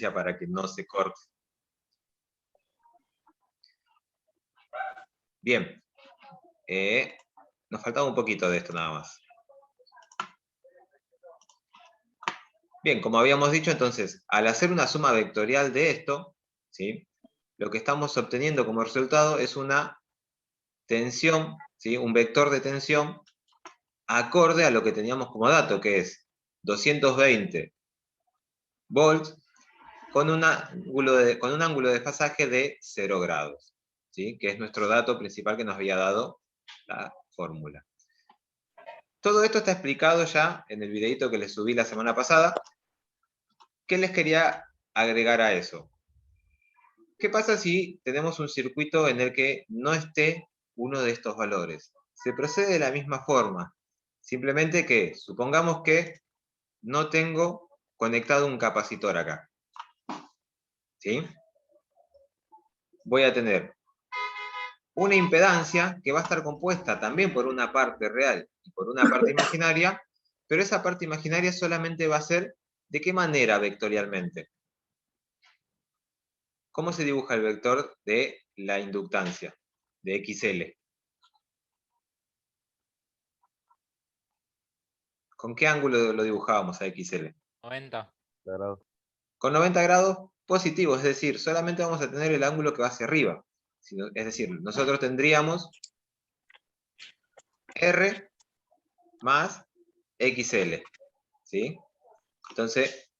para que no se corte. Bien. Nos faltaba un poquito de esto nada más. Bien, como habíamos dicho, entonces, al hacer una suma vectorial de esto, ¿sí?, lo que estamos obteniendo como resultado es una tensión, ¿sí?, un vector de tensión acorde a lo que teníamos como dato, que es 220 volts con un ángulo de desfasaje de 0 grados, ¿sí?, que es nuestro dato principal que nos había dado la fórmula. Todo esto está explicado ya en el videito que les subí la semana pasada. ¿Qué les quería agregar a eso? ¿Qué pasa si tenemos un circuito en el que no esté uno de estos valores? Se procede de la misma forma. Simplemente que, supongamos que no tengo conectado un capacitor acá. ¿Sí? Voy a tener una impedancia que va a estar compuesta también por una parte real y por una parte imaginaria, pero esa parte imaginaria solamente va a ser ¿de qué manera vectorialmente? ¿Cómo se dibuja el vector de la inductancia, de XL? ¿Con qué ángulo lo dibujábamos a XL? 90. Claro. Con 90 grados positivos, es decir, solamente vamos a tener el ángulo que va hacia arriba. Es decir, nosotros tendríamos R más XL. ¿Sí? Entonces,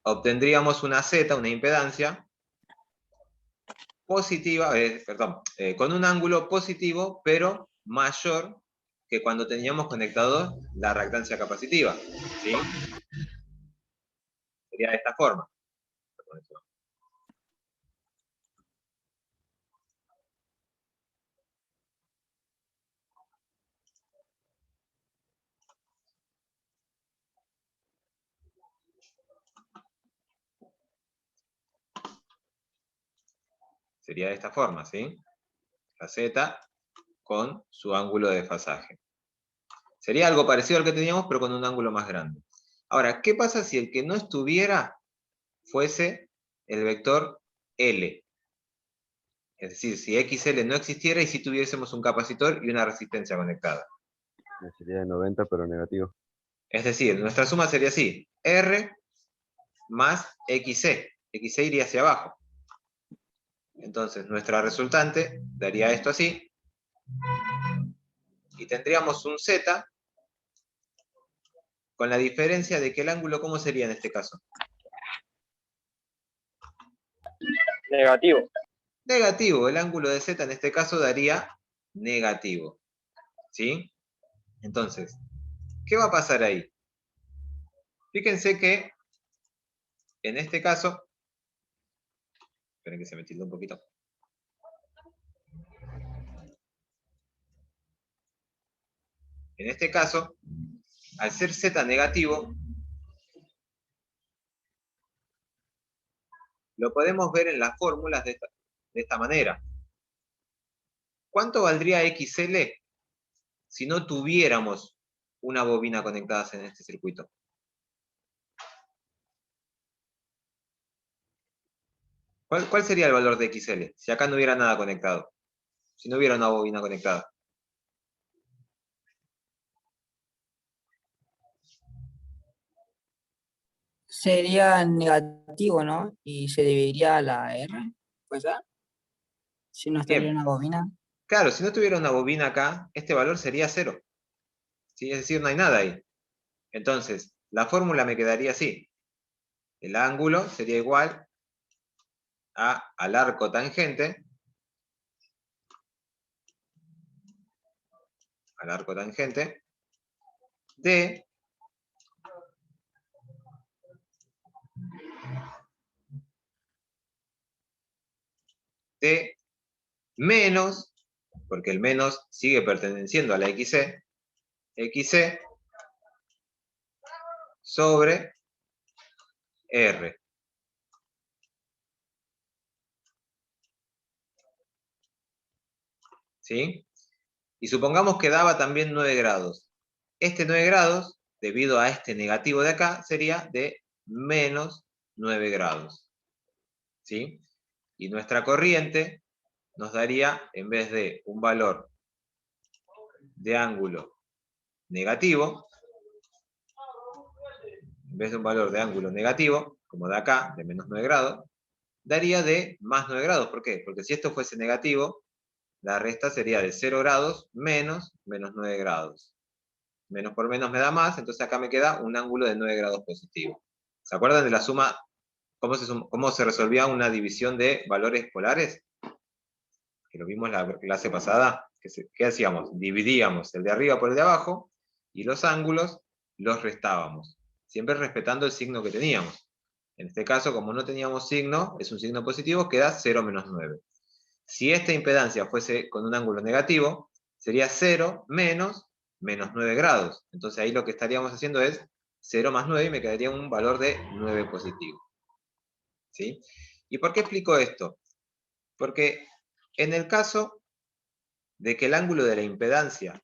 obtendríamos una Z, una impedancia positiva, con un ángulo positivo, pero mayor que cuando teníamos conectado la reactancia capacitiva. ¿Sí? Sería de esta forma. Sería de esta forma, ¿sí? La Z con su ángulo de desfasaje. Sería algo parecido al que teníamos, pero con un ángulo más grande. Ahora, ¿qué pasa si el que no estuviera fuese el vector L? Es decir, si XL no existiera y si tuviésemos un capacitor y una resistencia conectada. Sería de 90, pero negativo. Es decir, nuestra suma sería así: R más XC. XC iría hacia abajo. Entonces, nuestra resultante daría esto así. Y tendríamos un Z con la diferencia de que el ángulo, ¿cómo sería en este caso? Negativo. Negativo. El ángulo de Z en este caso daría negativo. ¿Sí? Entonces, ¿qué va a pasar ahí? Fíjense que en este caso, esperen que se me tilde un poquito. En este caso, al ser Z negativo, lo podemos ver en las fórmulas de esta manera. ¿Cuánto valdría XL si no tuviéramos una bobina conectada en este circuito? ¿Cuál sería el valor de XL si acá no hubiera nada conectado? Si no hubiera una bobina conectada. Sería negativo, ¿no? Y se dividiría a la R, pues ya. Si no estaría Bien. una bobina. Claro, si no tuviera una bobina acá, este valor sería 0. ¿Sí? Es decir, no hay nada ahí. Entonces, la fórmula me quedaría así. El ángulo sería igual al arco tangente, de menos, porque el menos sigue perteneciendo a la XC, XC sobre R. ¿Sí? Y supongamos que daba también 9 grados. Este 9 grados, debido a este negativo de acá, sería de menos 9 grados. ¿Sí? Y nuestra corriente nos daría, en vez de un valor de ángulo negativo, como de acá, de menos 9 grados, daría de más 9 grados. ¿Por qué? Porque si esto fuese negativo, la resta sería de 0 grados menos menos 9 grados. Menos por menos me da más, entonces acá me queda un ángulo de 9 grados positivo. ¿Se acuerdan de la suma? ¿Cómo se resolvía una división de valores polares? Que lo vimos la clase pasada. ¿Qué hacíamos? Dividíamos el de arriba por el de abajo y los ángulos los restábamos, siempre respetando el signo que teníamos. En este caso, como no teníamos signo, es un signo positivo, queda 0 menos 9. Si esta impedancia fuese con un ángulo negativo, sería 0 menos menos 9 grados. Entonces ahí lo que estaríamos haciendo es 0 más 9 y me quedaría un valor de 9 positivo. ¿Sí? ¿Y por qué explico esto? Porque en el caso de que el ángulo de la impedancia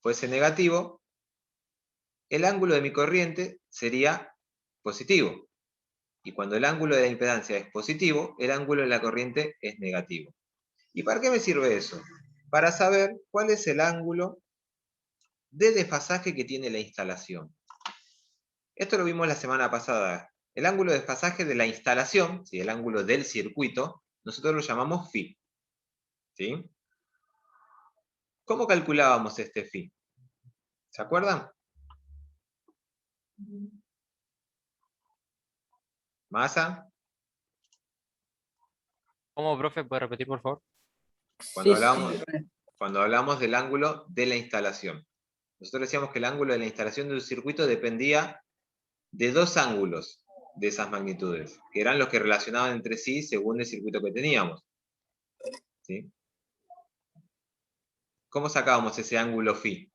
fuese negativo, el ángulo de mi corriente sería positivo. Y cuando el ángulo de la impedancia es positivo, el ángulo de la corriente es negativo. ¿Y para qué me sirve eso? Para saber cuál es el ángulo de desfasaje que tiene la instalación. Esto lo vimos la semana pasada. El ángulo de desfasaje de la instalación, ¿sí? El ángulo del circuito, nosotros lo llamamos phi. ¿Sí? ¿Cómo calculábamos este phi? ¿Se acuerdan? ¿Masa? ¿Cómo, profe? ¿Puede repetir, por favor? Cuando Sí, sí. hablamos del ángulo de la instalación. Nosotros decíamos que el ángulo de la instalación de un circuito dependía de dos ángulos de esas magnitudes, que eran los que relacionaban entre sí según el circuito que teníamos. ¿Sí? ¿Cómo sacábamos ese ángulo phi?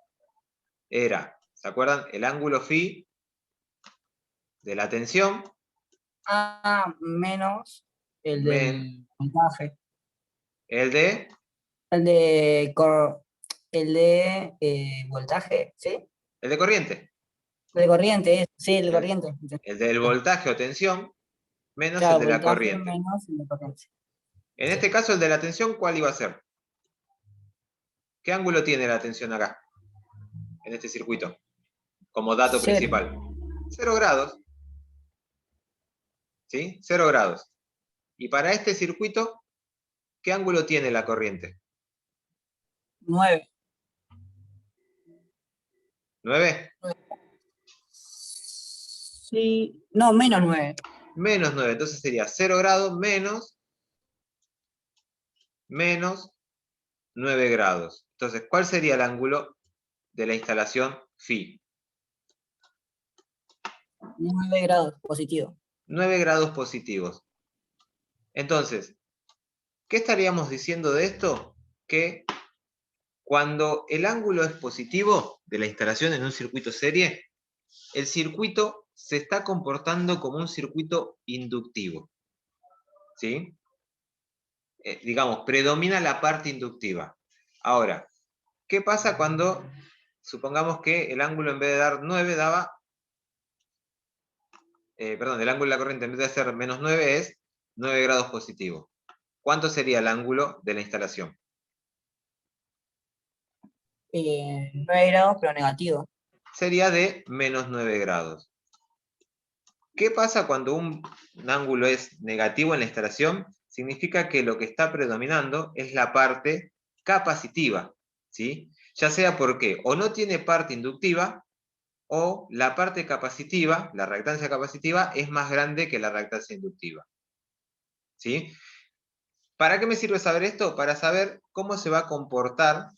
Era, ¿se acuerdan? El ángulo phi de la tensión Menos el men del voltaje. el de El de, voltaje, ¿sí? el de corriente. El de corriente, sí, el de El, corriente. el del voltaje o tensión menos el Claro, de la voltaje corriente. menos el de corriente. En Sí. este caso, el de la tensión, ¿cuál iba a ser? ¿Qué ángulo tiene la tensión acá? En este circuito. Como dato Cero. principal. 0 grados. ¿Sí? 0 grados. Y para este circuito, ¿qué ángulo tiene la corriente? 9. ¿9? Sí. No, menos 9. Menos 9. Entonces sería 0 grados menos 9 grados. Entonces, ¿cuál sería el ángulo de la instalación phi? 9 grados positivo. 9 grados positivos. Entonces, ¿qué estaríamos diciendo de esto? Que cuando el ángulo es positivo de la instalación en un circuito serie, el circuito se está comportando como un circuito inductivo. ¿Sí? Digamos, predomina la parte inductiva. Ahora, ¿qué pasa cuando, supongamos que el ángulo en vez de dar 9 daba, el ángulo de la corriente en vez de ser menos 9 es 9 grados positivo? ¿Cuánto sería el ángulo de la instalación? 9 grados, pero negativo. Sería de menos 9 grados. ¿Qué pasa cuando un ángulo es negativo en la instalación? Significa que lo que está predominando es la parte capacitiva, ¿sí? Ya sea porque o no tiene parte inductiva, o la parte capacitiva, la reactancia capacitiva, es más grande que la reactancia inductiva. ¿Sí? ¿Para qué me sirve saber esto? Para saber cómo se va a comportar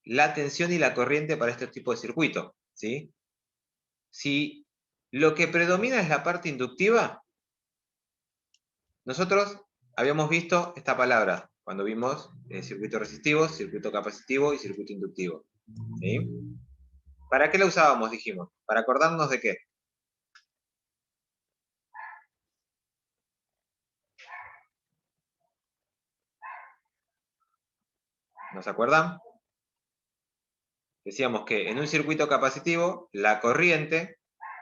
la tensión y la corriente para este tipo de circuito. ¿Sí? Si lo que predomina es la parte inductiva, nosotros habíamos visto esta palabra cuando vimos circuito resistivo, circuito capacitivo y circuito inductivo. ¿Sí? ¿Para qué la usábamos, dijimos? Para acordarnos de qué. ¿Nos acuerdan? Decíamos que en un circuito capacitivo, la corriente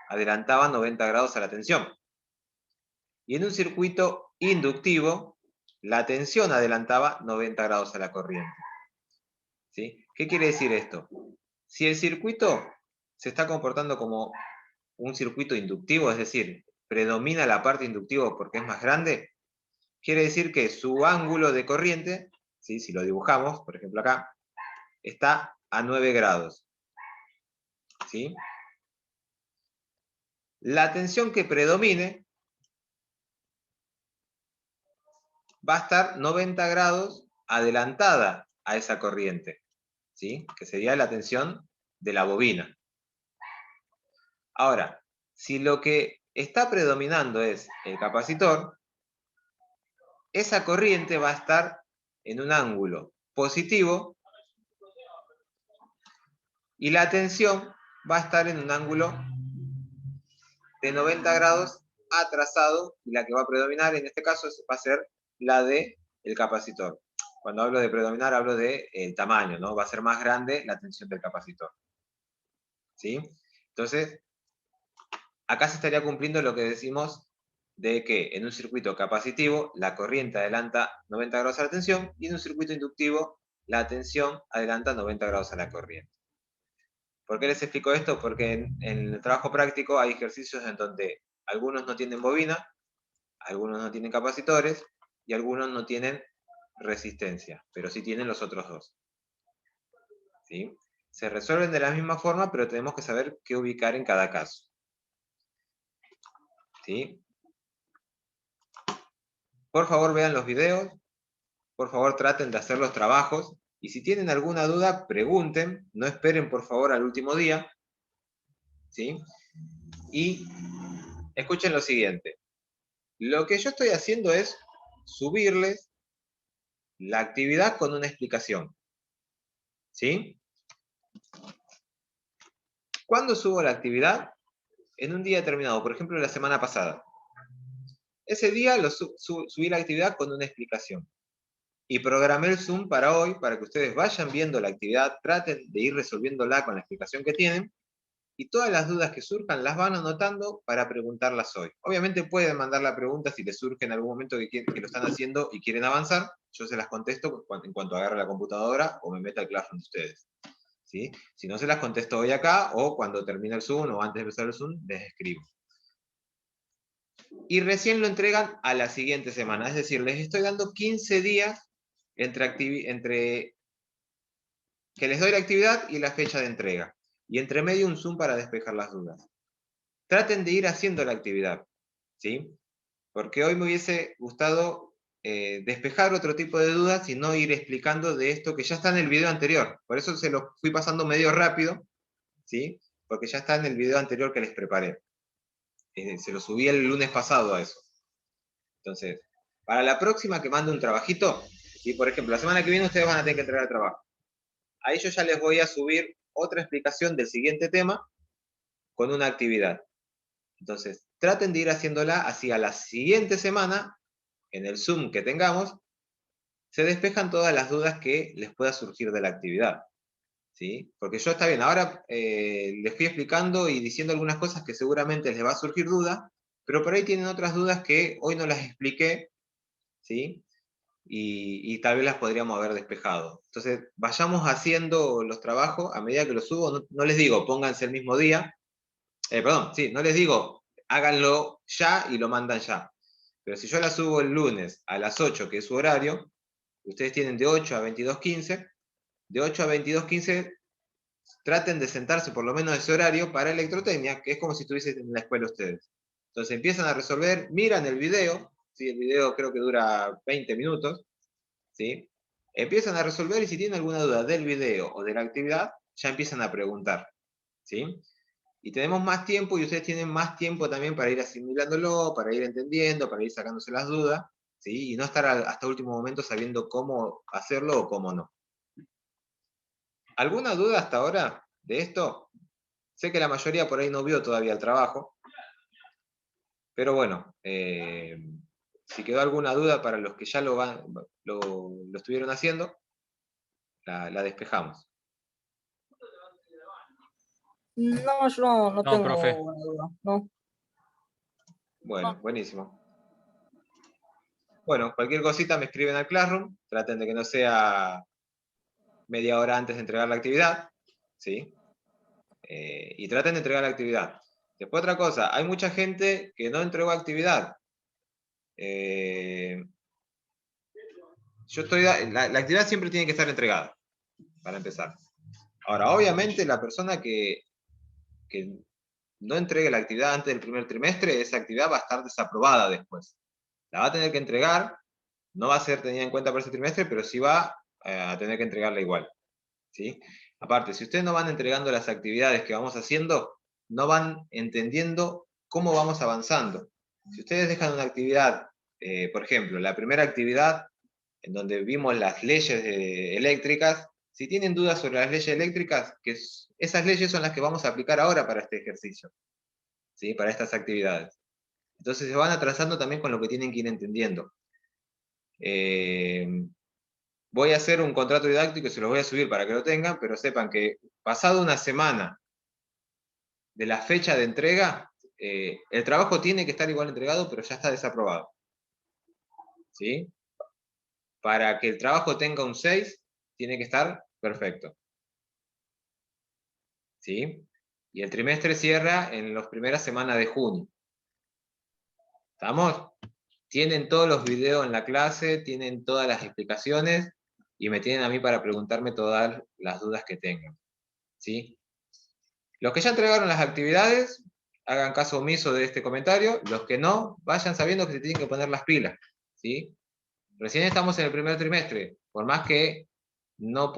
adelantaba 90 grados a la tensión. Y en un circuito inductivo, la tensión adelantaba 90 grados a la corriente. ¿Sí? ¿Qué quiere decir esto? Si el circuito se está comportando como un circuito inductivo, es decir, predomina la parte inductiva porque es más grande, quiere decir que su ángulo de corriente, ¿sí? Si lo dibujamos, por ejemplo acá, está a 9 grados. ¿Sí? La tensión que predomine va a estar 90 grados adelantada a esa corriente, ¿sí? Que sería la tensión de la bobina. Ahora, si lo que está predominando es el capacitor, esa corriente va a estar en un ángulo positivo y la tensión va a estar en un ángulo de 90 grados atrasado, y la que va a predominar en este caso va a ser la del capacitor. Cuando hablo de predominar hablo del tamaño, ¿no? Va a ser más grande la tensión del capacitor. ¿Sí? Entonces, acá se estaría cumpliendo lo que decimos de que en un circuito capacitivo la corriente adelanta 90 grados a la tensión y en un circuito inductivo la tensión adelanta 90 grados a la corriente. ¿Por qué les explico esto? Porque en el trabajo práctico hay ejercicios en donde algunos no tienen bobina, algunos no tienen capacitores y algunos no tienen resistencia, pero sí tienen los otros dos. ¿Sí? Se resuelven de la misma forma, pero tenemos que saber qué ubicar en cada caso. ¿Sí? Por favor, vean los videos, por favor traten de hacer los trabajos, y si tienen alguna duda, pregunten, no esperen por favor al último día, ¿sí? Y escuchen lo siguiente. Lo que yo estoy haciendo es subirles la actividad con una explicación. ¿Sí? ¿Cuándo subo la actividad? En un día determinado, por ejemplo la semana pasada. Ese día subí la actividad con una explicación. Y programé el Zoom para hoy, para que ustedes vayan viendo la actividad, traten de ir resolviéndola con la explicación que tienen, y todas las dudas que surjan las van anotando para preguntarlas hoy. Obviamente pueden mandar la pregunta si les surge en algún momento que lo están haciendo y quieren avanzar, yo se las contesto en cuanto agarre la computadora o me meta al Classroom de ustedes. ¿Sí? Si no, se las contesto hoy acá, o cuando termine el Zoom o antes de empezar el Zoom, les escribo. Y recién lo entregan a la siguiente semana, es decir, les estoy dando 15 días entre que les doy la actividad y la fecha de entrega. Y entre medio un Zoom para despejar las dudas. Traten de ir haciendo la actividad, ¿sí? Porque hoy me hubiese gustado despejar otro tipo de dudas y no ir explicando de esto que ya está en el video anterior. Por eso se lo fui pasando medio rápido, ¿sí? Porque ya está en el video anterior que les preparé. Se lo subí el lunes pasado a eso. Entonces, para la próxima que mande un trabajito, y por ejemplo, la semana que viene ustedes van a tener que entregar el trabajo. A ellos ya les voy a subir otra explicación del siguiente tema con una actividad. Entonces, traten de ir haciéndola así a la siguiente semana, en el Zoom que tengamos, se despejan todas las dudas que les pueda surgir de la actividad. ¿Sí? Porque yo está bien, ahora les fui explicando y diciendo algunas cosas que seguramente les va a surgir dudas, pero por ahí tienen otras dudas que hoy no las expliqué, ¿sí? Y tal vez las podríamos haber despejado. Entonces, vayamos haciendo los trabajos a medida que los subo. No, no les digo, pónganse el mismo día. Perdón, sí, no les digo, háganlo ya y lo mandan ya. Pero si yo la subo el lunes a las 8, que es su horario, ustedes tienen de 8 a 22:15, de 8 a 22:15 traten de sentarse por lo menos ese horario para electrotecnia, que es como si estuviesen en la escuela ustedes. Entonces empiezan a resolver, miran el video, ¿sí? El video creo que dura 20 minutos, ¿sí? Empiezan a resolver y si tienen alguna duda del video o de la actividad, ya empiezan a preguntar, ¿sí? Y tenemos más tiempo y ustedes tienen más tiempo también para ir asimilándolo, para ir entendiendo, para ir sacándose las dudas, ¿sí? Y no estar hasta último momento sabiendo cómo hacerlo o cómo no. ¿Alguna duda hasta ahora de esto? Sé que la mayoría por ahí no vio todavía el trabajo, pero bueno, si quedó alguna duda para los que ya lo estuvieron haciendo, la despejamos. No, yo no No, profe. tengo una duda. No. Bueno, buenísimo. Bueno, cualquier cosita me escriben al Classroom, traten de que no sea media hora antes de entregar la actividad, ¿sí? Y traten de entregar la actividad. Después otra cosa, hay mucha gente que no entregó actividad. La actividad siempre tiene que estar entregada, para empezar. Ahora, obviamente la persona que no entregue la actividad antes del primer trimestre, esa actividad va a estar desaprobada después. La va a tener que entregar, no va a ser tenida en cuenta por ese trimestre, pero sí va a tener que entregarla igual. ¿Sí? Aparte, si ustedes no van entregando las actividades que vamos haciendo, no van entendiendo cómo vamos avanzando. Si ustedes dejan una actividad, por ejemplo, la primera actividad en donde vimos las leyes eléctricas, si tienen dudas sobre las leyes eléctricas, esas leyes son las que vamos a aplicar ahora para este ejercicio, ¿sí? Para estas actividades. Entonces se van atrasando también con lo que tienen que ir entendiendo. Voy a hacer un contrato didáctico y se los voy a subir para que lo tengan, pero sepan que pasado una semana de la fecha de entrega, el trabajo tiene que estar igual entregado, pero ya está desaprobado. ¿Sí? Para que el trabajo tenga un 6, tiene que estar perfecto. ¿Sí? Y el trimestre cierra en las primeras semanas de junio. ¿Estamos? Tienen todos los videos en la clase, tienen todas las explicaciones, y me tienen a mí para preguntarme todas las dudas que tengan. ¿Sí? Los que ya entregaron las actividades, hagan caso omiso de este comentario. Los que no, vayan sabiendo que se tienen que poner las pilas. ¿Sí? Recién estamos en el primer trimestre. Por más que no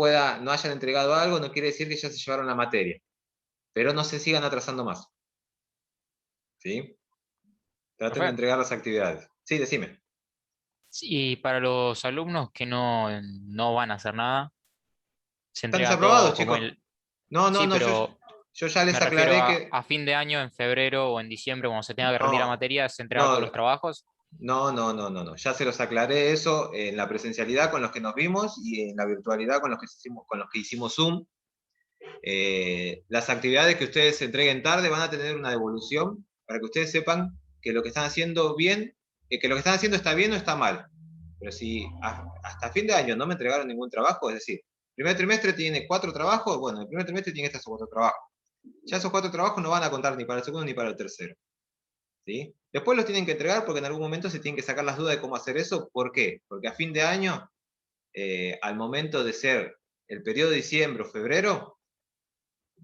hayan entregado algo, no quiere decir que ya se llevaron la materia. Pero no se sigan atrasando más. ¿Sí? Traten de Profe, entregar las actividades. Sí, decime. y para los alumnos que no van a hacer nada, se ¿Están entrega desaprobados, todo como chicos? el... No, no, Sí, no, pero yo ya les me refiero aclaré que... a fin de año, en febrero o en diciembre, cuando se tenga que rendir la No, materia, se entrega todos no, los trabajos. no. Ya se los aclaré eso en la presencialidad con los que nos vimos y en la virtualidad con los que hicimos Zoom. Las actividades que ustedes entreguen tarde van a tener una devolución para que ustedes sepan que lo que están haciendo bien, que lo que están haciendo está bien o está mal. Pero si hasta fin de año no me entregaron ningún trabajo, es decir, el primer trimestre tiene 4 trabajos, bueno, el primer trimestre tiene estos 4 trabajos. Ya esos 4 trabajos no van a contar ni para el segundo ni para el tercero. ¿Sí? Después los tienen que entregar porque en algún momento se tienen que sacar las dudas de cómo hacer eso. ¿Por qué? Porque a fin de año, al momento de ser el periodo de diciembre o febrero,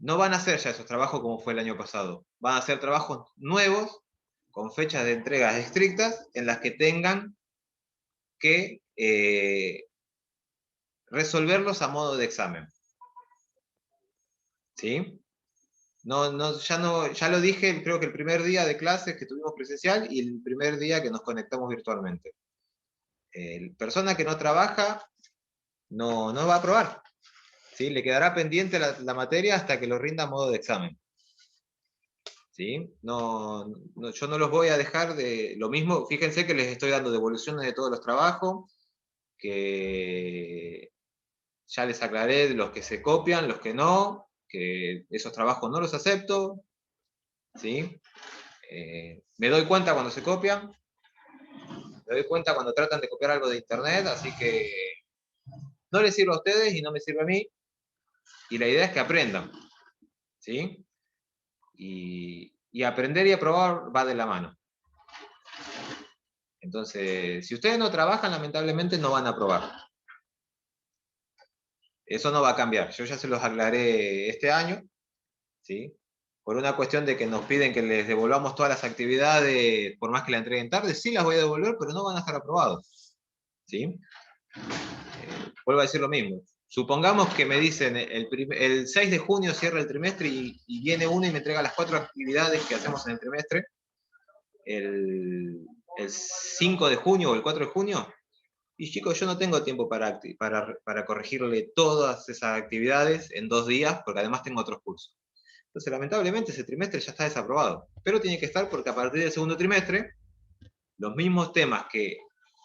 no van a hacer ya esos trabajos como fue el año pasado. Van a hacer trabajos nuevos, con fechas de entregas estrictas, en las que tengan que resolverlos a modo de examen. ¿Sí? Ya lo dije, creo que el primer día de clases que tuvimos presencial y el primer día que nos conectamos virtualmente. Persona que no trabaja no va a aprobar. ¿Sí? Le quedará pendiente la materia hasta que lo rinda a modo de examen. ¿Sí? Yo no los voy a dejar de lo mismo. Fíjense que les estoy dando devoluciones de todos los trabajos, que ya les aclaré de los que se copian, los que no, que esos trabajos no los acepto. ¿Sí? Me doy cuenta cuando se copian, me doy cuenta cuando tratan de copiar algo de internet, así que no les sirve a ustedes y no me sirve a mí, y la idea es que aprendan, ¿sí? Y aprender y aprobar va de la mano. Entonces, si ustedes no trabajan, lamentablemente no van a aprobar. Eso no va a cambiar, yo ya se los aclaré este año, ¿sí? Por una cuestión de que nos piden que les devolvamos todas las actividades, por más que la entreguen tarde, sí las voy a devolver, pero no van a estar aprobados, ¿sí? Vuelvo a decir lo mismo. Supongamos que me dicen el 6 de junio cierra el trimestre y viene uno y me entrega las 4 actividades que hacemos en el trimestre, el 5 de junio o el 4 de junio, y chicos, yo no tengo tiempo para corregirle todas esas actividades en 2 días, porque además tengo otros cursos. Entonces, lamentablemente, ese trimestre ya está desaprobado. Pero tiene que estar porque a partir del segundo trimestre, los mismos temas que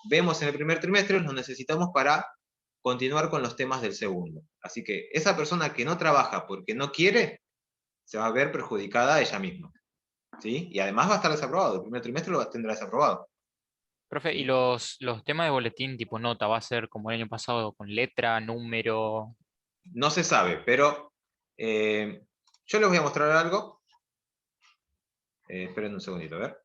vemos en el primer trimestre los necesitamos para continuar con los temas del segundo. Así que esa persona que no trabaja porque no quiere, se va a ver perjudicada a ella misma. ¿Sí? Y además va a estar desaprobado. El primer trimestre lo tendrá desaprobado. Profe, ¿y los temas de boletín tipo nota va a ser como el año pasado con letra, número? No se sabe, pero yo les voy a mostrar algo. Esperen un segundito, a ver.